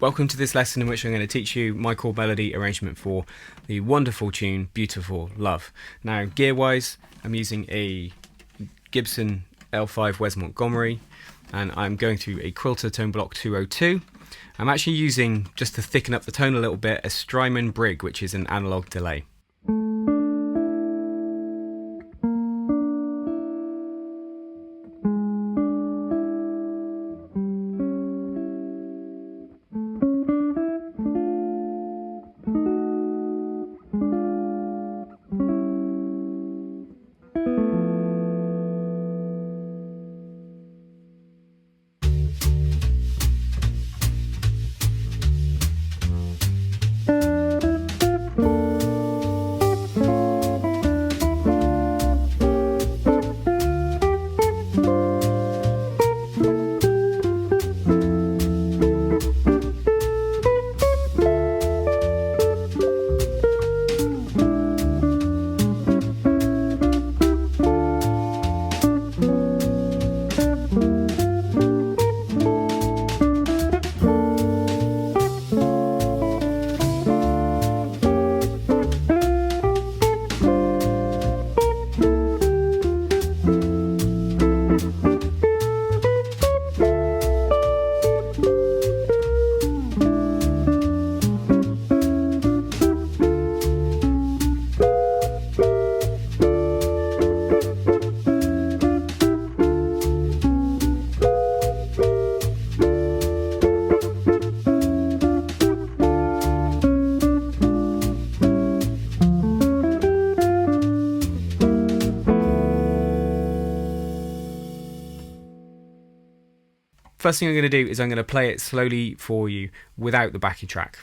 Welcome to this lesson in which I'm going to teach you my chord melody arrangement for the wonderful tune Beautiful Love. Now, gear-wise, I'm using a Gibson L5 Wes Montgomery, and I'm going through a Quilter tone block 202. I'm actually using, just to thicken up the tone a little bit, a Strymon Brig, which is an analog delay. First thing I'm going to do is I'm going to play it slowly for you without the backing track.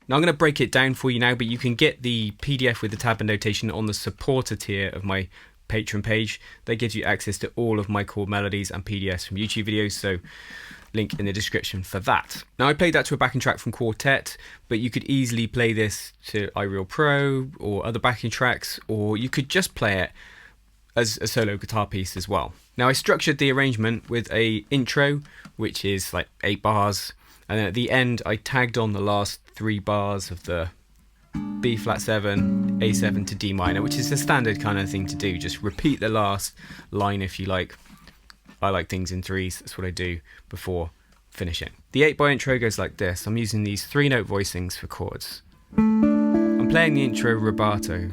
Now I'm going to break it down for you now, but you can get the PDF with the tab and notation on the supporter tier of my Patreon page. That gives you access to all of my chord melodies and PDFs from YouTube videos, so link in the description for that. Now I played that to a backing track from Quartet, but you could easily play this to iReal Pro or other backing tracks, or you could just play it as a solo guitar piece as well. Now I structured the arrangement with a intro, which is like 8 bars, and then at the end I tagged on the last 3 bars of the B flat 7, A7 to D minor, which is a standard kind of thing to do. Just repeat the last line if you like. I like things in threes, that's what I do before finishing. The 8-bar intro goes like this. I'm using these 3-note voicings for chords. I'm playing the intro rubato.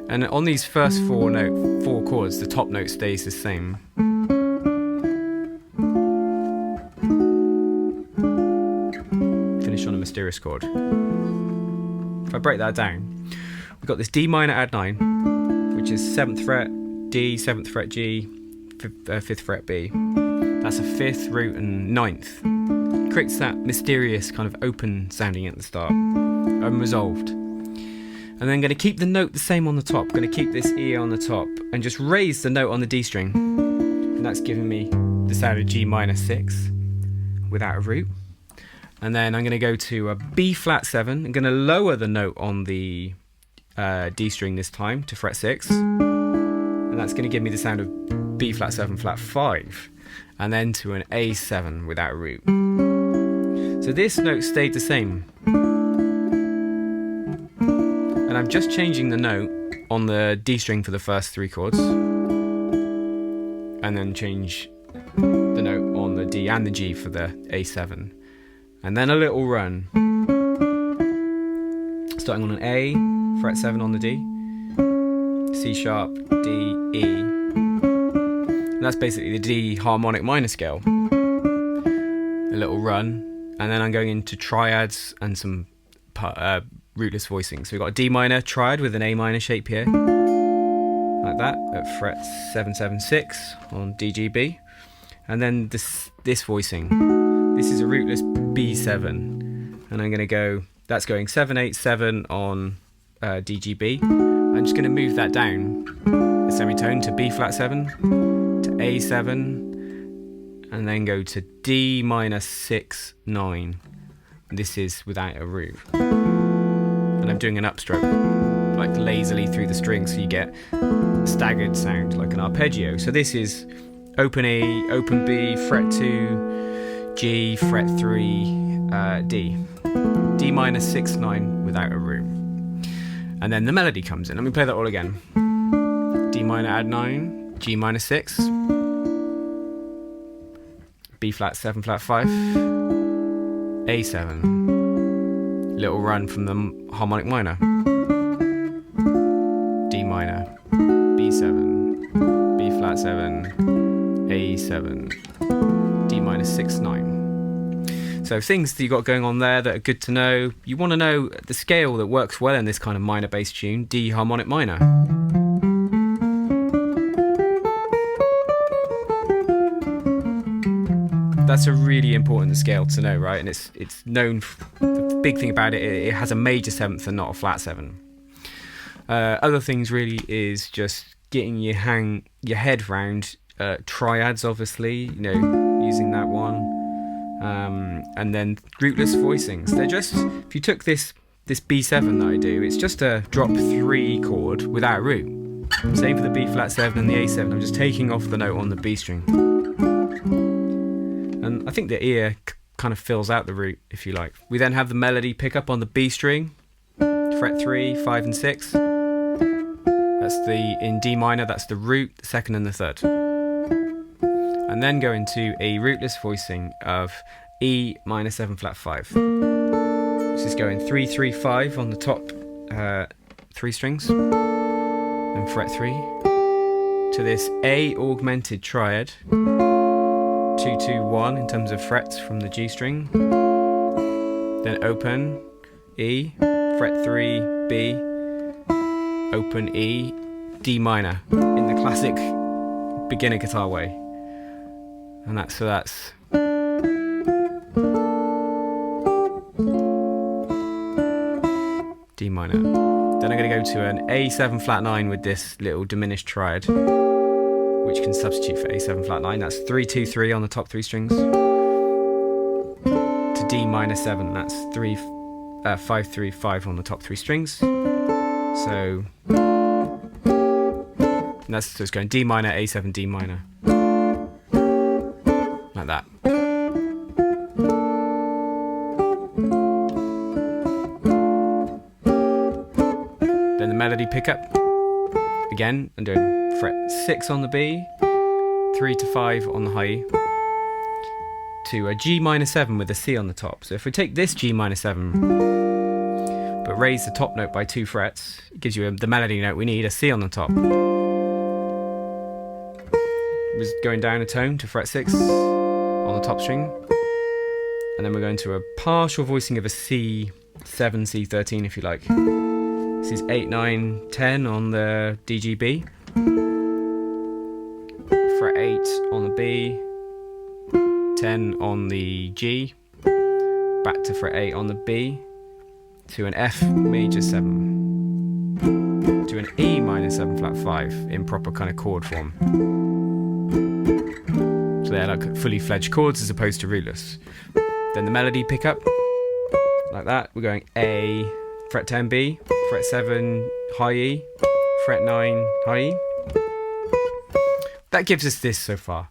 And on these first 4 chords, the top note stays the same. Finish on a mysterious chord. If I break that down, we've got this D minor add 9, which is 7th fret, D, 7th fret G, 5th fret B. That's a 5th, root and 9th. Creates that mysterious kind of open sounding at the start, unresolved. And then I'm going to keep the note the same on the top. I'm going to keep this E on the top and just raise the note on the D string. And that's giving me the sound of G minor 6 without a root. And then I'm going to go to a B flat 7. I'm going to lower the note on the D string this time to fret 6. And that's going to give me the sound of B flat 7 flat 5. And then to an A7 without a root. So this note stayed the same. And I'm just changing the note on the D string for the first 3 chords. And then change the note on the D and the G for the A7. And then a little run. Starting on an A, fret 7 on the D, C sharp, D, E. And that's basically the D harmonic minor scale. A little run. And then I'm going into triads and some rootless voicing. So we've got a D minor triad with an A minor shape here. Like that, at fret 7, 7, 6 on D, G, B. And then this voicing. This is a rootless B7, and I'm going to go, that's going 7, 8, 7 on D, G, B. I'm just going to move that down a semitone to B flat 7, to A7, and then go to D minor 6, 9. This is without a root. And I'm doing an upstroke, like lazily through the strings, so you get a staggered sound, like an arpeggio. So this is open A, open B, fret 2, G, fret 3, D. D minor 6, 9 without a root. And then the melody comes in. Let me play that all again. D minor add 9, G minor 6, B flat 7 flat 5, A7. Little run from the harmonic minor. D minor, B7, B flat 7, A7. D minor 6, 9. So things that you've got going on there that are good to know. You want to know the scale that works well in this kind of minor bass tune, D harmonic minor. That's a really important scale to know, right? And it's known, the big thing about it, it has a major 7th and not a flat 7. Other things really is just getting your head round triads, obviously, using that one, and then rootless voicings. They're just, if you took this B7 that I do, it's just a drop 3 chord without a root. Same for the B flat 7 and the A7. I'm just taking off the note on the B string, and I think the ear kind of fills out the root, if you like. We then have the melody pick up on the B string, fret 3, 5 and 6. That's in D minor, that's the root, the 2nd and the 3rd. And then go into a rootless voicing of E minor 7 flat 5. This is going 3, 3, 5 on the top 3 strings, then fret 3, to this A augmented triad, 2, 2, 1 in terms of frets from the G string, then open E, fret 3, B, open E, D minor, in the classic beginner guitar way. And that's D minor. Then I'm going to go to an A7 flat 9 with this little diminished triad, which can substitute for A7 flat 9. That's 3, 2, 3 on the top 3 strings. To D minor 7, that's 5, 3, 5 on the top 3 strings. So it's going D minor, A7, D minor. Like that. Then the melody pickup. Again, I'm doing fret 6 on the B, 3 to 5 on the high E, to a G minor 7 with a C on the top. So if we take this G minor 7, but raise the top note by 2 frets, it gives you the melody note we need, a C on the top. Was going down a tone to fret 6 on the top string, and then we're going to a partial voicing of a C7, C13 if you like. This is 8, 9, 10 on the DGB, fret 8 on the B, 10 on the G, back to fret 8 on the B, to an F major 7, to an E minor 7 flat 5 in proper kind of chord form. So they're like fully fledged chords as opposed to rootless. Then the melody pickup, like that. We're going A, fret 10 B, fret 7 high E, fret 9 high E. That gives us this so far.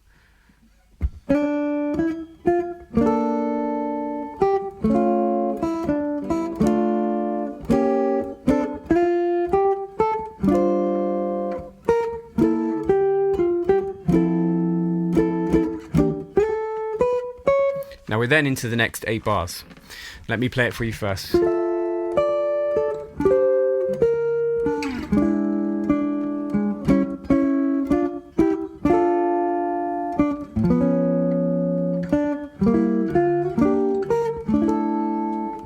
Now we're then into the next 8 bars. Let me play it for you first.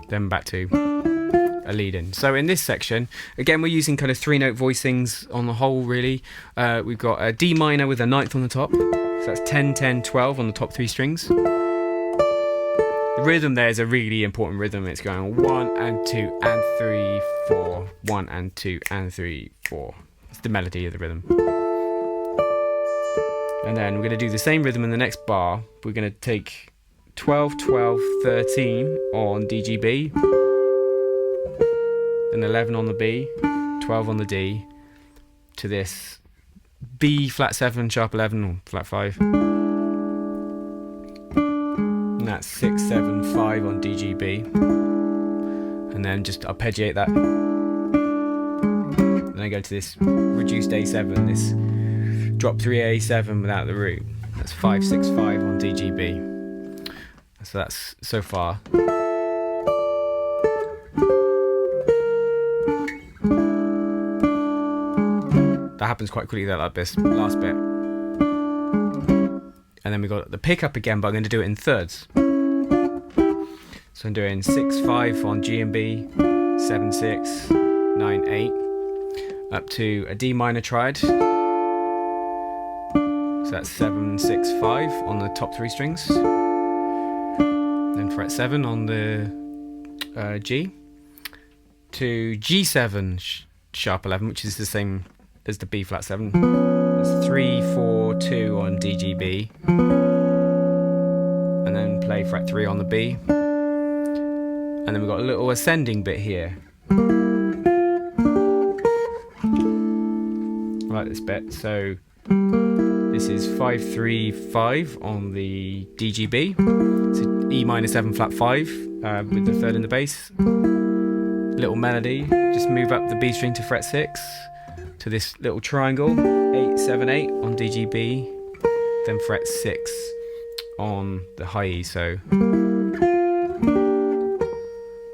Then back to a lead in. So in this section, again, we're using kind of 3-note voicings on the whole, really. We've got a D minor with a 9th on the top. So that's 10, 10, 12 on the top 3 strings. The rhythm there is a really important rhythm. It's going 1 and 2 and 3, 4, 1 and 2 and 3, 4. It's the melody of the rhythm. And then we're going to do the same rhythm in the next bar. We're going to take 12, 12, 13 on DGB, and 11 on the B, 12 on the D, to this B flat 7, sharp 11, or flat 5. And that's 6, 7, 5 on DGB. And then just arpeggiate that. Then I go to this reduced A7, this drop 3 A7 without the root. That's 5, 6, 5 on DGB. So that's so far. That happens quite quickly, that like this last bit. And then we got the pickup again, but I'm going to do it in thirds. So I'm doing 6, 5 on G and B, 7, 6, 9, 8, up to a D minor triad. So that's 7, 6, 5 on the top 3 strings. Then fret 7 on the G, to G7 sharp 11, which is the same as the B flat 7. That's 3, 4, 2 on DGB, and then play fret 3 on the B, and then we've got a little ascending bit here. I like this bit. So this is 5, 3, 5 on the DGB. So E minor 7 flat 5 with the 3rd in the bass. Little melody. Just move up the B string to fret 6 to this little triangle. 8, 7, 8 on DGB. Then fret 6 on the high E. So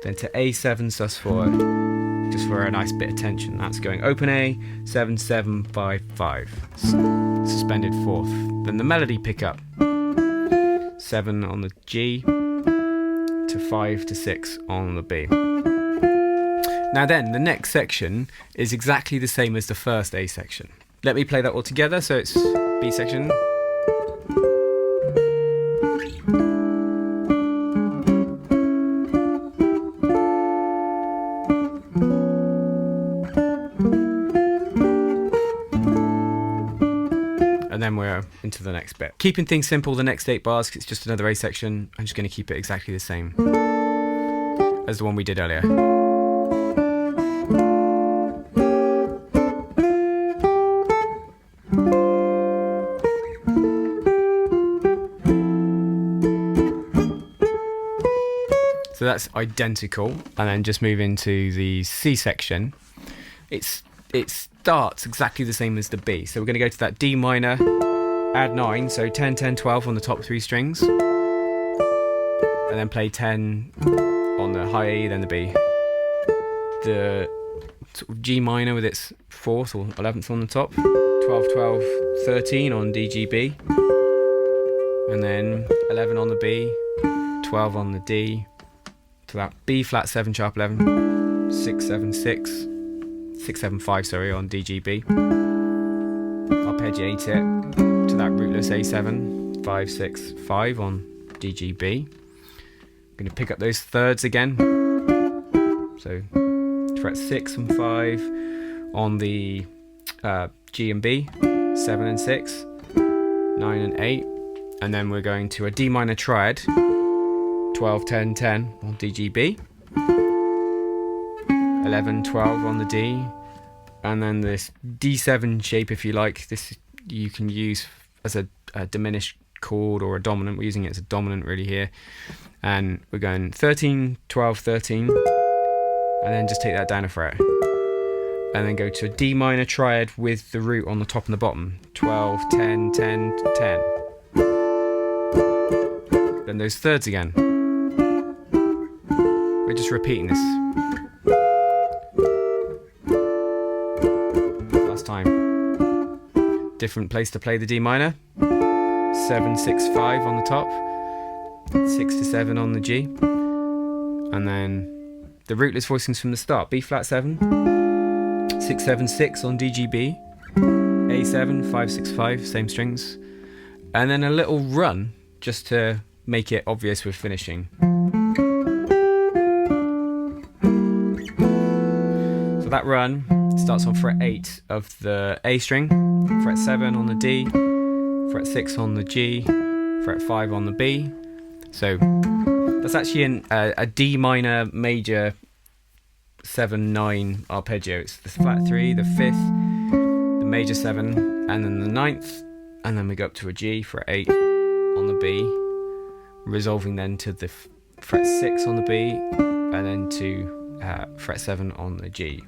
then to A7 sus4, just for a nice bit of tension. That's going open A, 7, 7, 5, 5. Suspended 4th. Then the melody pickup. 7 on the G to 5 to 6 on the B. Now then, the next section is exactly the same as the first A section. Let me play that all together. So it's B section. And then we're into the next bit. Keeping things simple, the next 8 bars, 'cause it's just another A section. I'm just going to keep it exactly the same as the one we did earlier. So that's identical, and then just move into the C section. It starts exactly the same as the B. So we're going to go to that D minor, add 9, so 10, 10, 12 on the top 3 strings, and then play 10 on the high E, then the B. The sort of G minor with its 4th or 11th on the top, 12, 12, 13 on DGB, and then 11 on the B, 12 on the D, to that B flat 7 sharp 11, 6, 7, 6, 6, 7, 5 sorry on DGB. Arpeggiate it to that rootless A7, 5, 6, 5 on D, G, B. I'm going to pick up those thirds again. So fret 6 and 5 on the G and B, 7 and 6, 9 and 8, and then we're going to a D minor triad, 12, 10, 10 on D, G, B, 11, 12 on the D, and then this D7 shape, if you like. This you can use as a diminished chord or a dominant. We're using it as a dominant really here, and we're going 13, 12, 13, and then just take that down a fret, and then go to a D minor triad with the root on the top and the bottom, 12, 10, 10, 10. Then those thirds again. We're just repeating this. Last time. Different place to play the D minor. 7, 6, 5 on the top. 6 to 7 on the G. And then the rootless voicings from the start. B flat 7. 6, 7, 6 on D, G, B. A7, 5, 6, 5, same strings. And then a little run just to make it obvious we're finishing. So that run starts on fret 8 of the A string, fret 7 on the D, fret 6 on the G, fret 5 on the B. So that's actually a D minor major 7-9 arpeggio. It's the flat 3, the 5th, the major 7, and then the 9th, and then we go up to a G, fret 8 on the B, resolving then to the fret 6 on the B, and then to fret 7 on the G,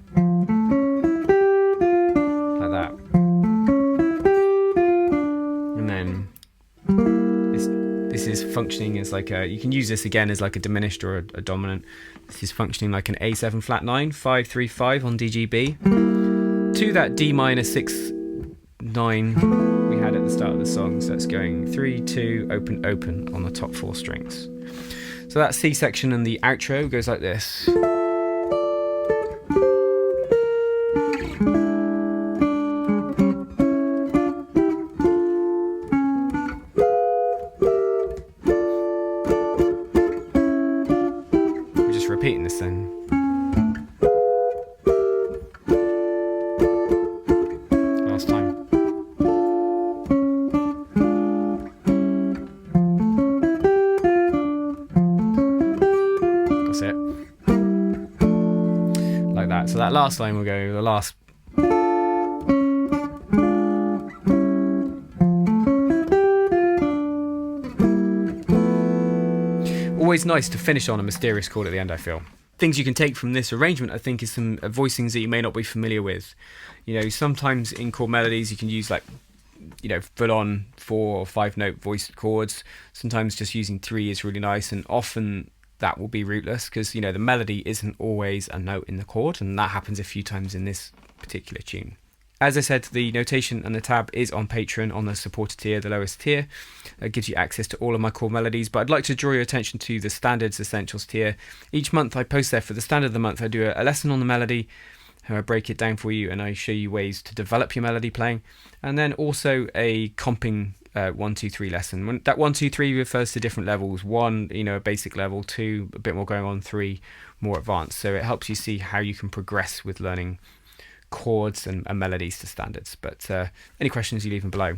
like that. And then this is functioning as like a, you can use this again as like a diminished or a dominant. This is functioning like an A7 flat 9, 5, 3, 5 on DGB, to that D minor 6, 9 we had at the start of the song. So it's going 3, 2, open, open on the top 4 strings. So that C section and the outro goes like this. We're just repeating this then. Last time. That's it. Like that. So that last line will go the last. Always nice to finish on a mysterious chord at the end, I feel. Things you can take from this arrangement, I think, is some voicings that you may not be familiar with. You know, sometimes in chord melodies you can use like, you know, full-on 4 or 5 note voiced chords. Sometimes just using 3 is really nice, and often that will be rootless because, you know, the melody isn't always a note in the chord, and that happens a few times in this particular tune. As I said, the notation and the tab is on Patreon on the supporter tier, the lowest tier. That gives you access to all of my chord melodies, but I'd like to draw your attention to the standards essentials tier. Each month I post there for the standard of the month. I do a lesson on the melody, and I break it down for you, and I show you ways to develop your melody playing, and then also a comping 1, 2, 3 lesson. When that 1, 2, 3 refers to different levels. 1, you know, a basic level. 2, a bit more going on. 3, more advanced. So it helps you see how you can progress with learning chords and melodies to standards. But any questions, you leave them below.